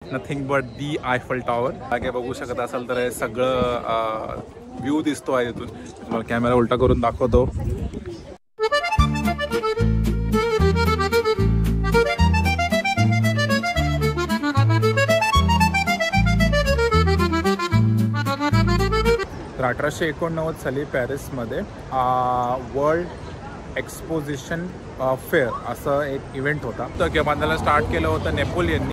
Nothing but the Eiffel tower. मागे बघू शकत असाल तर हे सगळं व्ह्यू दिसतो आहे तिथून. तुम्हाला कॅमेरा उलटा करून दाखवतो. तर 1889 साली पॅरिसमध्ये वर्ल्ड एक्सपोजिशन फेअर असं एक इव्हेंट होता. तर बांधायला स्टार्ट केलं होतं नेपोलियननी.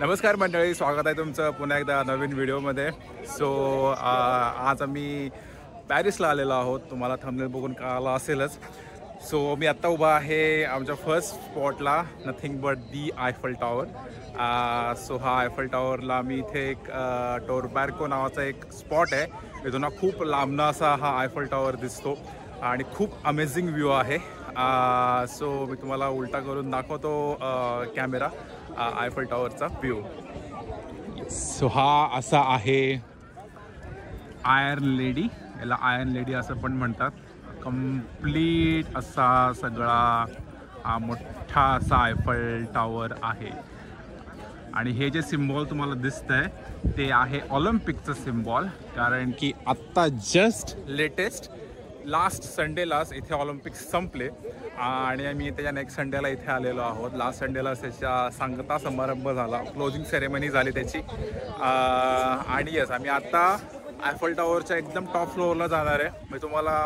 नमस्कार मंडळी, स्वागत आहे तुमचं पुन्हा एकदा नवीन व्हिडिओमध्ये. आज आम्ही पॅरिसला आलेलो आहोत. तुम्हाला थंबनेल बघून कळालं असेलच. मी आत्ता उभा आहे आमच्या फर्स्ट स्पॉटला, nothing but the Eiffel tower. हा आयफल टॉवरला आम्ही इथे एक टोरबॅर्को नावाचा एक स्पॉट आहे. इथून खूप लांबना असा हा आयफल टॉवर दिसतो आणि खूप अमेझिंग व्ह्यू आहे. मी तुम्हाला उलटा करून दाखवतो कॅमेरा आयफल टॉवरचा व्ह्यू. हा असा आहे आयर्न लेडी, याला आयर्न लेडी असं पण म्हणतात. कंप्लीट असा सगळा मोठा असा आयफल टॉवर आहे. आणि हे जे सिम्बॉल तुम्हाला दिसतंय ते आहे ऑलिम्पिकचं सिम्बॉल. कारण की आत्ता जस्ट लेटेस्ट लास्ट संडेलाच इथे ऑलिम्पिक्स संपले आणि आम्ही त्याच्या नेक्स्ट संडेला इथे आलेलो आहोत. लास्ट संडेला त्याचा सांगता समारंभ झाला, क्लोजिंग सेरेमनी झाली त्याची. आणि यस, आम्ही आत्ता आयफल टॉवरच्या एकदम टॉप फ्लोअरला जाणार आहे. मी तुम्हाला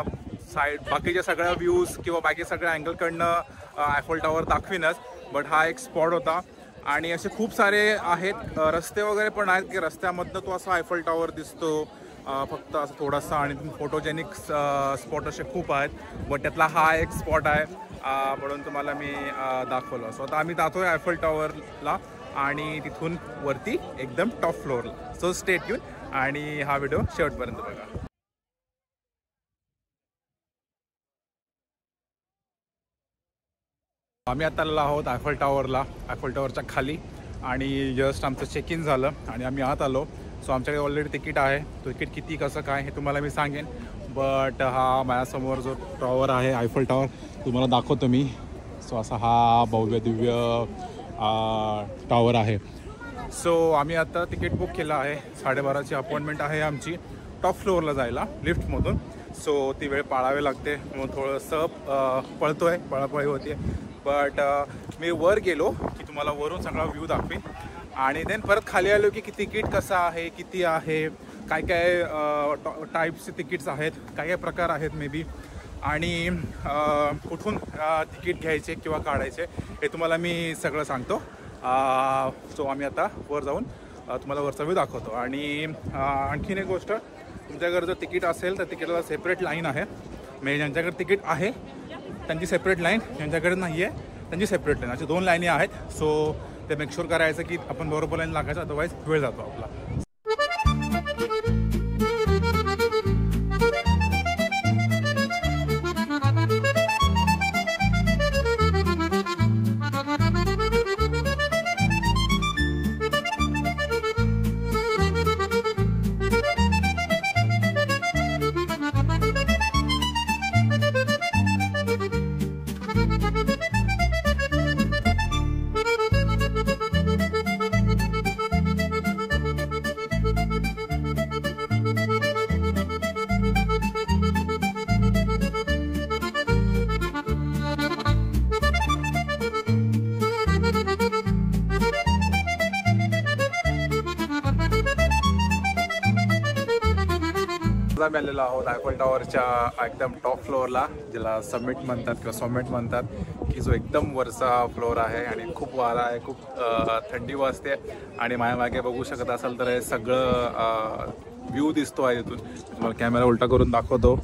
साईड बाकीच्या सगळ्या व्ह्यूज किंवा बाकी सगळ्या अँगलकडनं आयफल टॉवर दाखवीनच. बट हा एक स्पॉट होता आणि असे खूप सारे आहेत रस्ते वगैरे पण आहेत की रस्त्यामधनं तो असा आयफल टॉवर दिसतो फक्त असं थोडासा. आणि फोटोजेनिक स्पॉट असे खूप आहेत, बट त्यातला हा एक स्पॉट आहे म्हणून तुम्हाला मी दाखवलं. आता आम्ही जातो आहे आयफल टॉवरला आणि तिथून वरती एकदम टॉप फ्लोअरला. स्टे ट्यून आणि हा व्हिडिओ शेवटपर्यंत बघा. आम्ही आता आलेलो आहोत आयफल टॉवरला, आयफल टॉवरच्या खाली. आणि जस्ट आमचं चेक इन झालं आणि आम्ही आत आलो. आमच्याकडे ऑलरेडी तिकीट आहे. तिकीट किती कसं काय हे तुम्हाला मी सांगेन. बट हा माझ्यासमोर जो टॉवर आहे आयफल टॉवर तुम्हाला दाखवतो मी. असा हा भव्य दिव्य टॉवर आहे. आम्ही आता तिकीट बुक केलं आहे. 12:30ची अपॉइंटमेंट आहे आमची टॉप फ्लोअरला जायला लिफ्टमधून. ती वेळ पाळावी लागते म्हणून थोडंसं पळतोय, पळापळी होते. बट मी वर गेलो की तुम्हाला वरून सगळा व्ह्यू दाखवेन. आणि देन परत खाली आलो की तिकीट कसं आहे, किती आहे, काय काय टाईप्सचे तिकीट्स आहेत, काय काय प्रकार आहेत मे बी, आणि कुठून तिकीट घ्यायचे किंवा काढायचे हे तुम्हाला मी सगळं सांगतो. आम्ही आता वर जाऊन तुम्हाला वरचा व्ह्यू दाखवतो. आणि आणखीन एक गोष्ट, तुमच्याकडे जर तिकीट असेल तर तिकीटाला सेपरेट लाईन आहे. म्हणजे ज्यांच्याकडे तिकीट आहे त्यांची सेपरेट लाईन, ज्यांच्याकडे नाही आहे त्यांची सेपरेट लाईन, अशा 2 लाईनी आहेत. ते मेक शुअर करायचं की आपण बरोबर लाईन लागायचं, अदरवाईज वेळ जातो आपला. आम्ही आलेलो आहोत आयफल टॉवरच्या एकदम टॉप फ्लोअरला, ज्याला समिट म्हणतात किंवा समिट म्हणतात, की जो एकदम वरचा फ्लोअर आहे. आणि खूप वारा आहे, खूप थंडी वाजते. आणि माझ्या मागे बघू शकत असाल तर हे सगळं व्ह्यू दिसतो आहे तिथून. तुम्हाला कॅमेरा उलटा करून दाखवतो.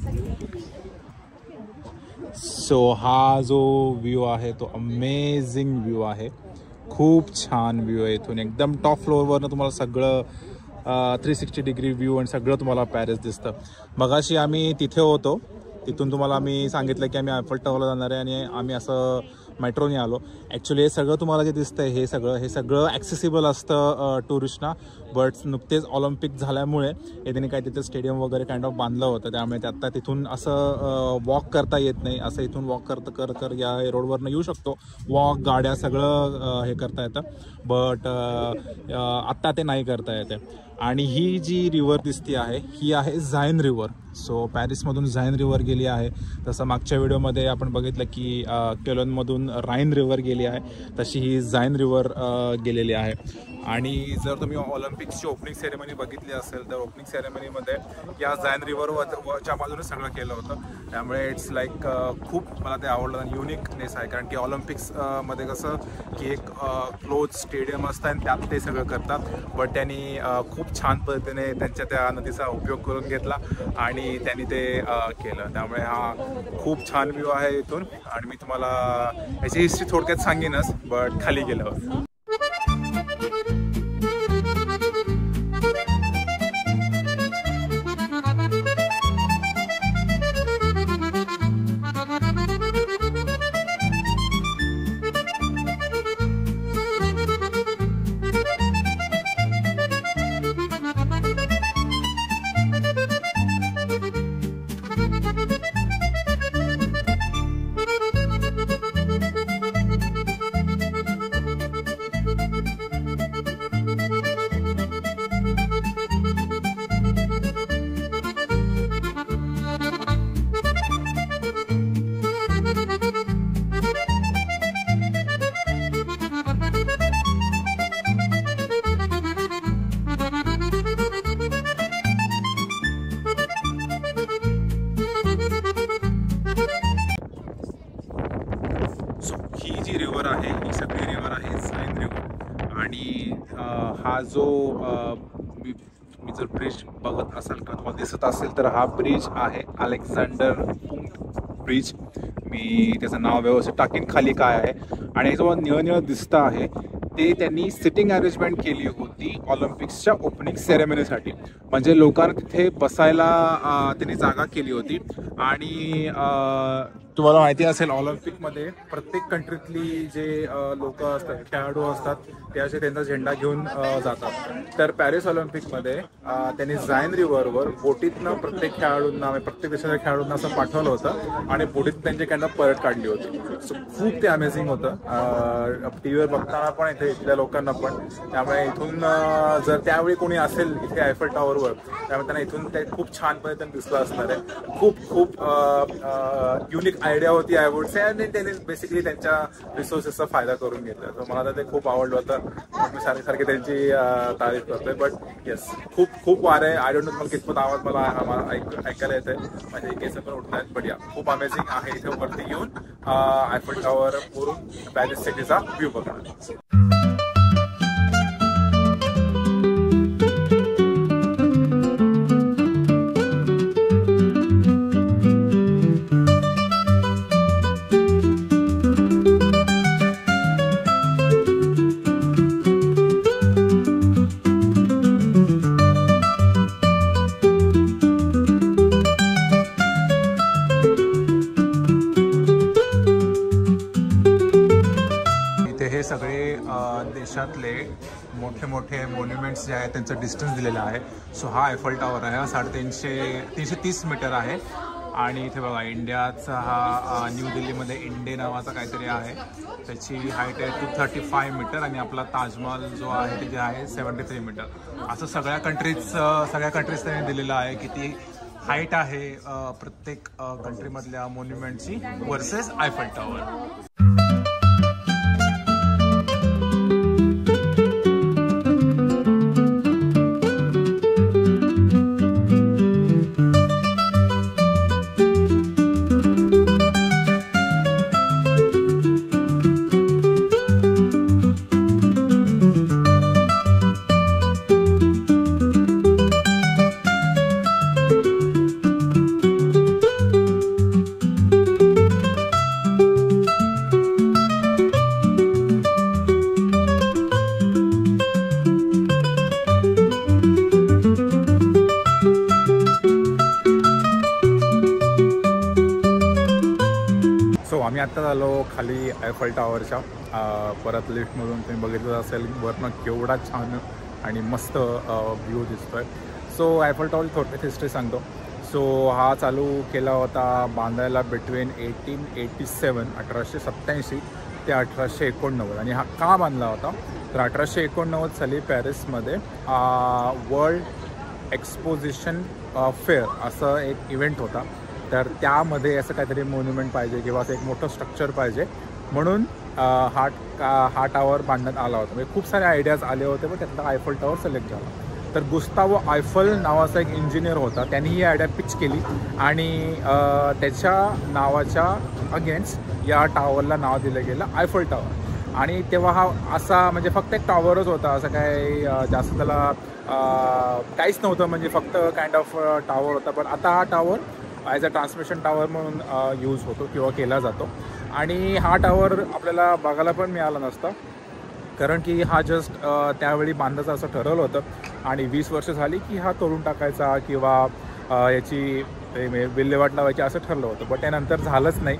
हा जो व्ह्यू आहे तो अमेझिंग व्ह्यू आहे. खूप छान व्ह्यू आहे इथून. एकदम टॉप फ्लोअरवरनं तुम्हाला सगळं 360 डिग्री व्ह्यू आणि सगळं तुम्हाला पॅरिस दिसतं. मगाशी आम्ही तिथे होतो, तिथून तुम्हाला आम्ही सांगितलं की आम्ही आयफल टॉवरला जाणार आहे आणि आम्ही असं मेट्रोने आलो. ॲक्च्युली हे सगळं तुम्हाला जे दिसतंय हे सगळं ॲक्सेसिबल असतं टुरिस्टना, बट नुकतेच ऑलिम्पिक झाल्यामुळे त्यांनी काय तिथे स्टेडियम वगैरे काइंड ऑफ बांधलं होतं, त्यामुळे ते आत्ता तिथून असं वॉक करता येत नाही. असं इथून वॉक कर या रोडवरनं येऊ शकतो, वॉक गाड्या सगळं हे करता येतं, बट आत्ता ते नाही करता येते. आणि ही जी रिव्हर दिसती आहे ही आहे झायन रिव्हर. सो पॅरिसमधून झायन रिव्हर गेली आहे. तसं मागच्या व्हिडिओमध्ये आपण बघितलं की केलोनमधून राईन रिव्हर गेली आहे, तशी ही झायन रिव्हर गेलेली आहे. आणि जर तुम्ही ऑलिम्पिक्सची ओपनिंग सेरेमनी बघितली असेल तर ओपनिंग सेरेमनीमध्ये या झायन रिव्हरच्या बाजूने सगळं केलं होतं. त्यामुळे इट्स लाईक खूप मला ते आवडलं आणि युनिकनेस आहे, कारण की ऑलिम्पिक्समध्ये कसं की एक क्लोज स्टेडियम असतं आणि त्यात ते सगळं करतात, बट त्यांनी खूप छान पद्धतीने त्यांच्या त्या नदीचा उपयोग करून घेतला आणि त्यांनी ते केलं. त्यामुळे हा खूप छान व्ह्यू आहे इथून. आणि मी तुम्हाला याची हिस्ट्री थोडक्यात सांगेनच, बट खाली गेल्यावर. ही जी रिव्हर आहे ही सगळी रिव्हर आहे झायन रिव्हर. आणि हा जो मी जर ब्रिज बघत असाल किंवा तुम्हाला दिसत असेल तर हा ब्रिज आहे अलेक्झांडर ब्रिज. मी त्याचं नाव व्यवस्थित टाकीन खाली काय आहे. आणि हे जो निळं दिसतं आहे ते त्यांनी सिटिंग अरेंजमेंट केली होती ऑलिम्पिक्सच्या ओपनिंग सेरेमनीसाठी, म्हणजे लोकांना तिथे बसायला त्यांनी जागा केली होती. आणि तुम्हाला माहिती असेल ऑलिम्पिकमध्ये प्रत्येक कंट्रीतली जे लोक असतात, खेळाडू असतात, ते असे त्यांचा झेंडा घेऊन जातात. तर पॅरिस ऑलिम्पिकमध्ये त्यांनी झायन रिव्हरवर बोटीतनं प्रत्येक देशाच्या खेळाडूंना असं पाठवलं होतं आणि बोटीत त्यांची काइंड ऑफ परेड काढली होती. सो खूप ते अमेझिंग होतं टी व्हीवर बघताना पण, इथल्या लोकांना पण. त्यामुळे इथून जर त्यावेळी कोणी असेल इथे आयफेल टॉवरवर, त्यामुळे त्यांना इथून ते खूप छान पद्धतीने दिसलं असणार आहे. खूप युनिक आयडिया होती आय वुड से, आणि त्यांनी बेसिकली त्यांच्या रिसोर्सेसचा फायदा करून घेतला. तर मला तर ते खूप आवडलं होतं. मी सारखी त्यांची तारीफ करतोय. बट येस, खूप वार आहे. आय डोंट नो तुम्हाला कितपत आवाज मला ऐकायला येत आहे, माझे केस पण उठत आहेत. बट या खूप अमेझिंग आहे इथे वरती येऊन आयफेल टॉवर वरून पॅरिस सिटीचा व्ह्यू बघणं. सगळे देशातले मोठे मॉन्युमेंट्स जे आहेत त्यांचं डिस्टन्स दिलेलं आहे. सो हा आयफेल टॉवर आहे, 330 मीटर आहे. आणि इथे बघा इंडियाचा हा न्यू दिल्लीमध्ये इंडे नावाचा काहीतरी आहे, त्याची हाईट आहे 235 मीटर. आणि आपला ताजमहल जो आहे ते जे आहे 73 मीटर. असं सगळ्या कंट्रीज त्यांनी दिलेलं आहे किती हाईट आहे प्रत्येक कंट्रीमधल्या मॉन्युमेंटची वर्सेस आयफेल टॉवर. आम्ही आत्ताच आलो खाली आयफल टॉवरच्या. परत लिफ्टमधून तुम्ही बघितलं असेल वरनं केवढा छान आणि मस्त व्ह्यू दिसतो आहे. सो आयफल टॉवर थोडक्यात हिस्ट्री सांगतो. सो हा चालू केला होता बांधायला बिटवीन 1887 1887 ते 1889. आणि हा का बांधला होता तर 1889 साली पॅरिसमध्ये वर्ल्ड एक्सपोजिशन फेअर असं एक इव्हेंट होता. तर त्यामध्ये असं काहीतरी मॉन्युमेंट पाहिजे किंवा असं एक मोठं स्ट्रक्चर पाहिजे म्हणून हा टावर बांधण्यात आला होता. म्हणजे खूप सारे आयडियाज आले होते पण त्यातला आयफल टावर सिलेक्ट झाला. तर गुस्तावो आयफल नावाचा एक इंजिनियर होता, त्यांनी ही आयडिया पिच केली आणि त्याच्या नावाच्या अगेन्स्ट या टावरला नाव दिलं गेलं आयफल टावर. आणि तेव्हा हा असा म्हणजे फक्त एक टावरच होता, असं काही जास्त त्याला काहीच नव्हतं, म्हणजे फक्त काइंड ऑफ टावर होता. पण आता हा tower as a transmission tower म्हणून यूज होतो किंवा केला जातो. आणि हा टावर आपल्याला बघायला पण मिळाला नसता कारण की हा जस्ट त्यावेळी बांधायचं असं ठरवलं होतं आणि 20 वर्ष झाली की हा तोडून टाकायचा किंवा याची विल्हेवाट लावायची असं ठरलं होतं. पण त्यानंतर झालंच नाही.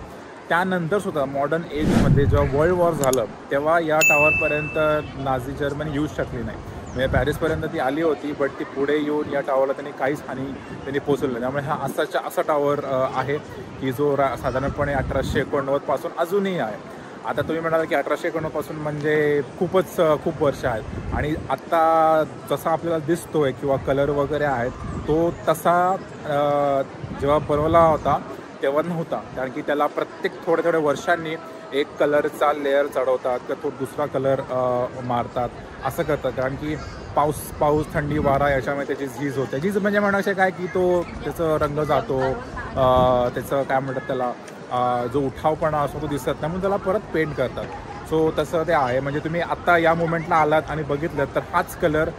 त्यानंतरसुद्धा मॉडर्न एजमध्ये जेव्हा वर्ल्ड वॉर झालं तेव्हा या टावरपर्यंत नाझी जर्मनी येऊच शकली नाही. म्हणजे पॅरिसपर्यंत ती आली होती बट ती पुढे येऊन या टावरला त्यांनी काहीच हानी त्यांनी पोचवलं. त्यामुळे हा असा टावर आहे की जो साधारणपणे 1889 पासून अजूनही आहे. आता तुम्ही म्हणाल की 1889 पासून म्हणजे खूप वर्ष आहेत आणि आत्ता जसा आपल्याला दिसतोय किंवा कलर वगैरे आहेत तो तसा जेव्हा बनवला होता तेव्हा नव्हता. कारण की त्याला प्रत्येक थोड्या वर्षांनी एक कलरचा लेअर चढवतात तर तो दुसरा कलर मारतात असं करतात. कारण की पाऊस थंडी वारा याच्यामध्ये त्याची झीज होते. झीज म्हणजे म्हणायचं काय की तो त्याचं रंग जातो, त्याचं काय म्हणतात त्याला जो उठावपणा असतो तो दिसत नाही म्हणून त्याला परत पेंट करतात. सो तसं ते आहे. म्हणजे तुम्ही आत्ता या मोमेंटला आलात आणि बघितलं तर हाच कलर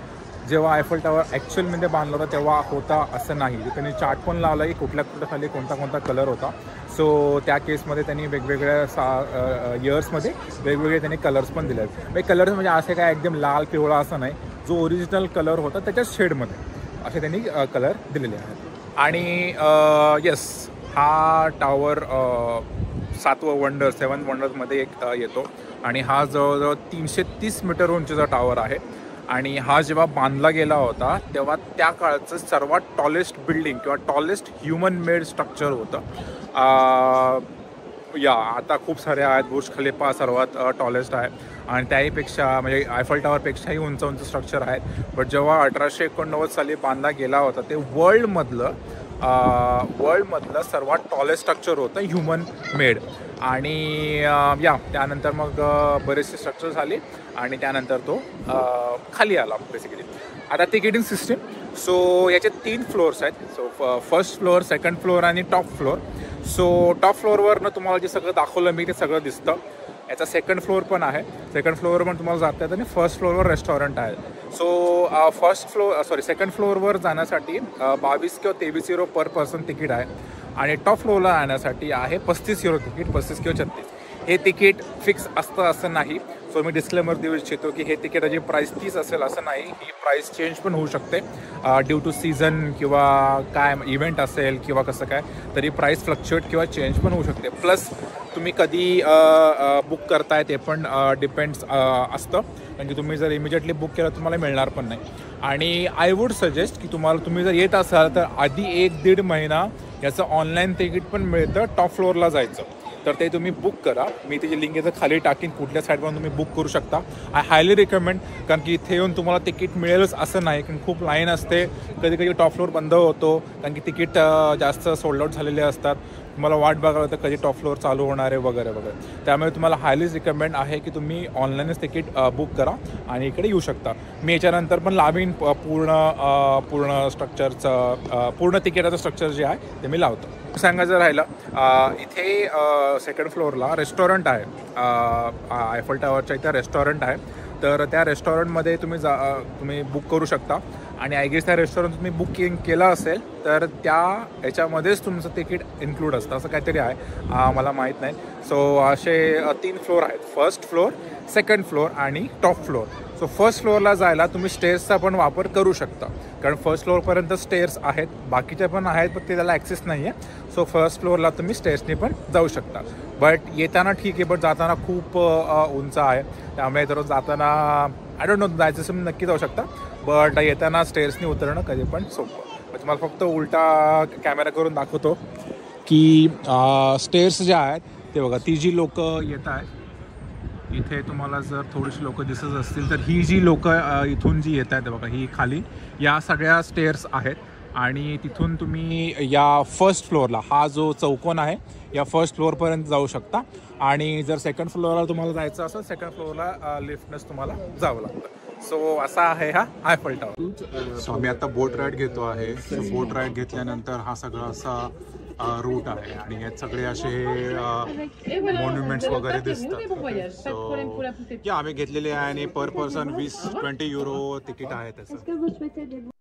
जेव्हा आयफल टावर ॲक्च्युअलमध्ये बांधला होता तेव्हा होता असं नाही. त्यांनी चार्ट पण लावला की कुठल्या खाली कोणता कलर होता. सो त्या केसमध्ये त्यांनी वेगवेगळ्या इयर्समध्ये वेगवेगळे त्यांनी कलर्स पण दिले आहेत. म्हणजे कलर्स म्हणजे असे काय एकदम लाल पिवळा असं नाही, जो ओरिजिनल कलर होता त्याच्या शेडमध्ये असे त्यांनी कलर दिलेले आहेत. आणि येस हा टावर 7th वंडर्समध्ये एक येतो आणि हा जवळजवळ 330 मीटर उंचीचा टावर आहे. आणि हा जेव्हा बांधला गेला होता तेव्हा त्या काळचं सर्वात टॉलेस्ट बिल्डिंग किंवा टॉलेस्ट ह्युमन मेड स्ट्रक्चर होतं. आता खूप सारे आहेत. बुर्ज खलिफा सर्वात टॉलेस्ट आहे आणि त्याहीपेक्षा म्हणजे आयफल टावरपेक्षाही उंच स्ट्रक्चर आहेत. बट जेव्हा 1889 साली बांधला गेला होता ते वर्ल्डमधलं सर्वात टॉलेस्ट स्ट्रक्चर होतं ह्युमन मेड. आणि त्यानंतर मग बरेचसे स्ट्रक्चर झाले आणि त्यानंतर तो खाली आला बेसिकली. आता तिकीटिंग सिस्टीम. सो याचे 3 फ्लोअर्स आहेत. So first floor, second floor आणि टॉप फ्लोअर. सो टॉप फ्लोअरवरनं तुम्हाला जे सगळं दाखवलं मी ते सगळं दिसतं. याचा सेकंड फ्लोअर पण आहे. सेकंड फ्लोअर पण तुम्हाला जाता येतं आणि फर्स्ट फ्लोअरवर रेस्टॉरंट आहे. सो सेकंड फ्लोअरवर जाण्यासाठी 22 किंवा 23 युरो पर पर्सन तिकीट आहे आणि टॉप फ्लोअरला जाण्यासाठी आहे 35 युरो तिकीट, 35 किंवा 36. हे तिकीट फिक्स असतं असं नाही. सो मी डिस्क्लेमर देऊ इच्छितो की हे तिकीटाची प्राईस 30 असेल असं नाही. ही प्राईस चेंज पण होऊ शकते ड्यू टू सीझन किंवा काय इव्हेंट असेल किंवा कसं काय, तरी प्राईस फ्लक्च्युएट किंवा चेंज पण होऊ शकते. प्लस तुम्ही कधी बुक करताय ते पण डिपेंड्स असतं. म्हणजे तुम्ही जर इमिजिएटली बुक केलं तुम्हाला मिळणार पण नाही. आणि आय वूड सजेस्ट की तुम्ही जर येत असाल तर आधी 1-1.5 महिना याचं ऑनलाईन तिकीट पण मिळतं टॉप फ्लोअरला जायचं. तर ते तुम्ही बुक करा. मी त्याची लिंक इथं खाली टाकीन, कुठल्या साईडवरून तुम्ही बुक करू शकता. I highly recommend. कारण की इथे येऊन तुम्हाला तिकीट मिळेलच असं नाही, कारण खूप लाईन असते. कधी टॉप फ्लोअर बंद होतो कारण की तिकीट जास्त सोल्ड आउट झालेले असतात. तुम्हाला वाट बघायला होतं कधी टॉप फ्लोअर चालू होणार आहे वगैरे. त्यामुळे तुम्हाला हायलीच रिकमेंड आहे की तुम्ही ऑनलाईनच तिकीट बुक करा आणि इकडे येऊ शकता. मी याच्यानंतर पण लावीन पूर्ण स्ट्रक्चरचं पूर्ण तिकिटाचं स्ट्रक्चर जे आहे ते मी लावतो. सांगायचं राहिलं इथे सेकंड फ्लोअरला रेस्टॉरंट आहे. आयफल टावरच्या इथं रेस्टॉरंट आहे. तर त्या रेस्टॉरंटमध्ये तुम्ही बुक करू शकता आणि आय गेस त्या रेस्टॉरंट तुम्ही बुकिंग केलं असेल तर याच्यामध्येच तुमचं तिकीट इन्क्लूड असतं असं काहीतरी आहे, मला माहीत नाही. सो असे 3 फ्लोअर आहेत. फर्स्ट फ्लोअर, सेकंड फ्लोअर आणि टॉप फ्लोअर. सो फर्स्ट फ्लोअरला जायला तुम्ही स्टेअर्सचा पण वापर करू शकता, कारण फर्स्ट फ्लोअरपर्यंत स्टेअर्स आहेत, बाकीच्या पण आहेत पण ते त्याला ॲक्सेस नाही आहे. सो फर्स्ट फ्लोअरला तुम्ही स्टेअर्सनी पण जाऊ शकता. बट येताना ठीक आहे, बट जाताना खूप उंच आहे, त्यामुळे तर जाताना आय डोंट नो, जायचं असेल नक्की जाऊ शकता, बट येताना स्टेअर्सनी उतरणं कधी पण सोपं. तुम्हाला फक्त उलटा कॅमेरा करून दाखवतो की स्टेअर्स ज्या आहेत ते बघा. ती जी लोक येत आहेत इथे, तुम्हाला जर थोडीशी लोक दिसत असतील तर ही जी लोक इथून जी येत आहेत बघा, ही खाली या सगळ्या स्टेअर्स आहेत. आणि तिथून तुम्ही या फर्स्ट फ्लोअरला, हा जो चौकोन आहे या फर्स्ट फ्लोअरपर्यंत जाऊ शकता. आणि जर सेकंड फ्लोअरला तुम्हाला जायचं असेल, सेकंड फ्लोअरला लिफ्टनेच तुम्हाला जावं लागतं. सो असा आहे हा आयफल टॉवर. सो आम्ही आता बोट राईड घेतो आहे. बोट राईड घेतल्यानंतर हा सगळा असा रूट आहे आणि यात सगळे असे मॉन्युमेंट्स वगैरे दिसतात. सो या आम्ही घेतलेले आहे आणि पर पर्सन 20 युरो तिकीट आहे त्याचं.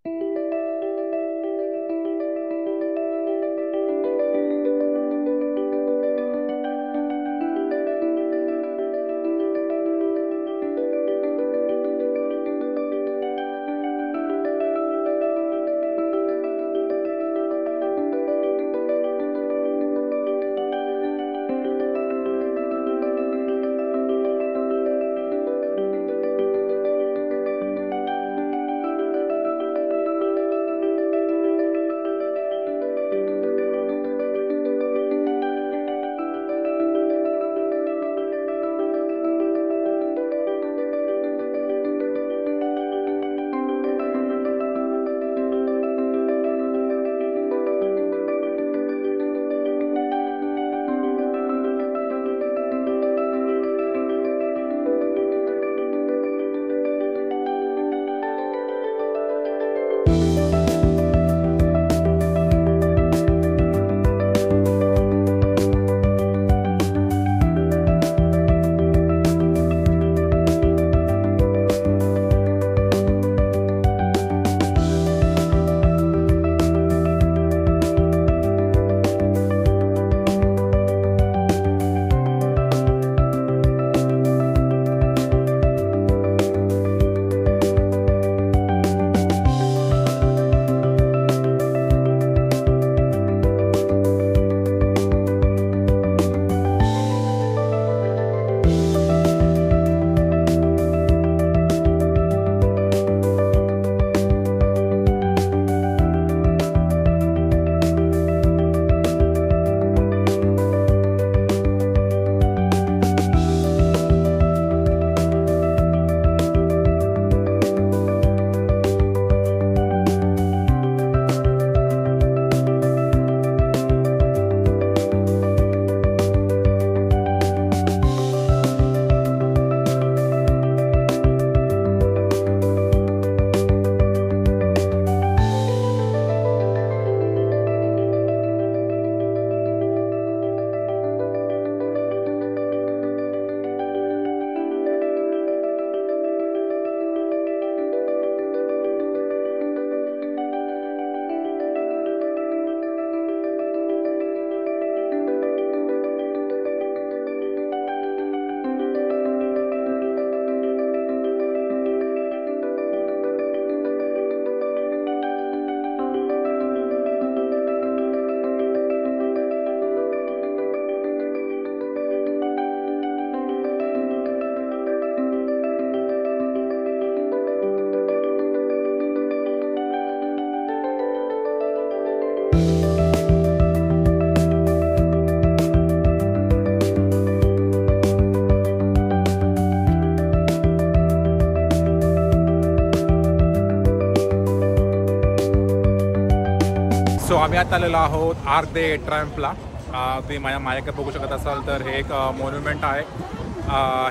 सो आम्ही आता आलेलो आहोत आर्क दे ट्रायम्फला. तुम्ही माझ्याकडे बघू शकत असाल तर हे एक मॉन्युमेंट आहे.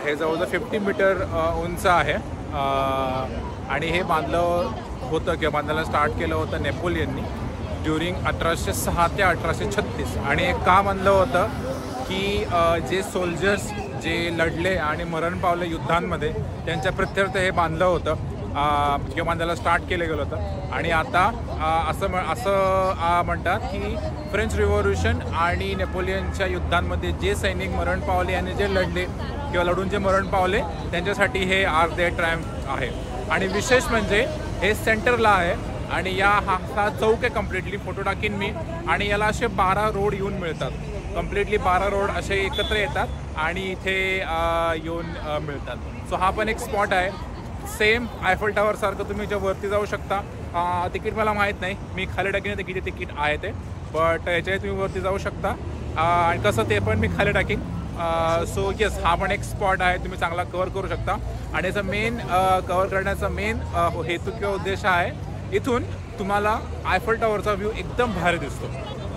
हे जवळजवळ 50 मीटर उंच आहे आणि हे बांधलं होतं किंवा बांधायला स्टार्ट केलं होतं नेपोलियननी ड्युरिंग 1806 ते 1836. आणि एक का बांधलं होतं की जे सोल्जर्स जे लढले आणि मरण पावले युद्धांमध्ये त्यांच्या प्रत्यर्थ हे बांधलं होतं किंवा बांधायला स्टार्ट केलं गेलं होतं. आणि आता असं म्हणतात की फ्रेंच रिव्होल्युशन आणि नेपोलियनच्या युद्धांमध्ये जे सैनिक मरण पावले आणि जे लढले किंवा लढून जे मरण पावले त्यांच्यासाठी हे आर्क दे ट्रायम्फ आहे. आणि विशेष म्हणजे हे सेंटरला आहे आणि हा चौक आहे कम्प्लिटली. फोटो टाकीन मी. आणि याला असे 12 रोड येऊन मिळतात. कम्प्लिटली 12 रोड असे एकत्र येतात आणि इथे येऊन मिळतात. सो हा पण एक स्पॉट आहे. सेम आयफल टावर सारखं तुम्ही ज्या वरती जाऊ शकता. तिकीट मला माहीत नाही, मी खाली टाकीन ते किती तिकीट आहे ते, बट याच्या तुम्ही वरती जाऊ शकता. आणि कसं ते पण मी खाली टाकीन. सो येस, हा पण एक स्पॉट आहे, तुम्ही चांगला कवर करू शकता. आणि याचा मेन कवर करण्याचा मेन हेतू किंवा उद्देश आहे, इथून तुम्हाला आयफल टावरचा व्ह्यू एकदम भारी दिसतो.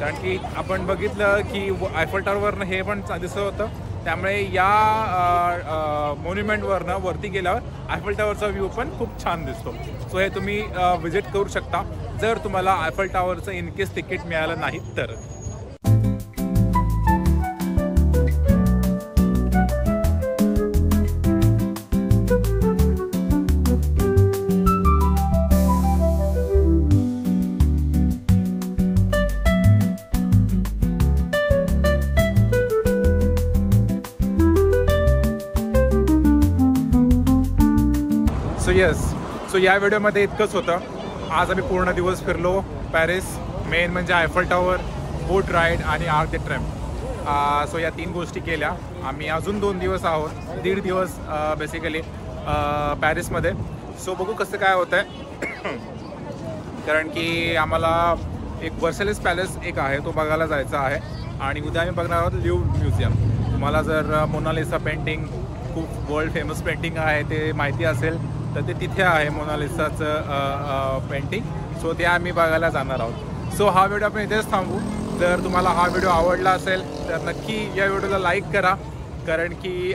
कारण की आपण बघितलं की आयफल टावरवरनं हे पण दिसत होतं, त्यामुळे या मॉन्युमेंटवरनं वरती गेल्यावर आयफल टावरचा व्ह्यू पण खूप छान दिसतो. सो हे तुम्ही विजिट करू शकता जर तुम्हाला आयफल टावरचं इनकेस तिकीट मिळालं नाही तर. सो या व्हिडिओमध्ये इतकंच होतं. आज आम्ही पूर्ण दिवस फिरलो पॅरिस. मेन म्हणजे आयफल टावर, बोट राईड आणि आर्क दे ट्रायम्फ. सो या 3 गोष्टी केल्या. आम्ही अजून 2 दिवस आहोत, 1.5 दिवस बेसिकली पॅरिसमध्ये. सो बघू कसं काय होतं आहे. कारण की आम्हाला एक वर्सेलिस पॅलेस एक आहे, तो बघायला जायचा आहे. आणि उद्या आम्ही बघणार आहोत लुव्र म्युझियम. तुम्हाला जर मोनालिसा पेंटिंग, खूप वर्ल्ड फेमस पेंटिंग आहे ते माहिती असेल तर ते तिथे आहे, मोनालिसाचं पेंटिंग. सो ते आम्ही बघायला जाणार आहोत. सो हा व्हिडिओ आपण इथेच थांबू. जर तुम्हाला हा व्हिडिओ आवडला असेल तर नक्की या व्हिडिओला लाईक करा. कारण की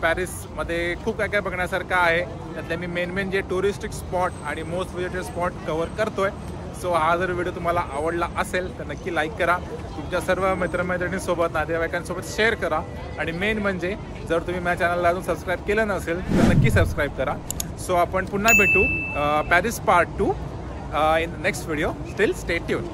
पॅरिसमध्ये खूप काय काय बघण्यासारखं आहे. त्यातले मी मेन जे टुरिस्टिक स्पॉट आणि मोस्ट विजिटेड स्पॉट कवर करतो आहे. सो हा जर व्हिडिओ तुम्हाला आवडला असेल तर नक्की लाईक करा. तुमच्या सर्व मित्रमैत्रिणींसोबत, नातेवाईकांसोबत शेअर करा. आणि मेन म्हणजे जर तुम्ही माझ्या चॅनलला अजून सबस्क्राईब केलं नसेल तर नक्की सबस्क्राईब करा. सो आपण पुन्हा भेटू Paris part 2 in next video. Still stay tune.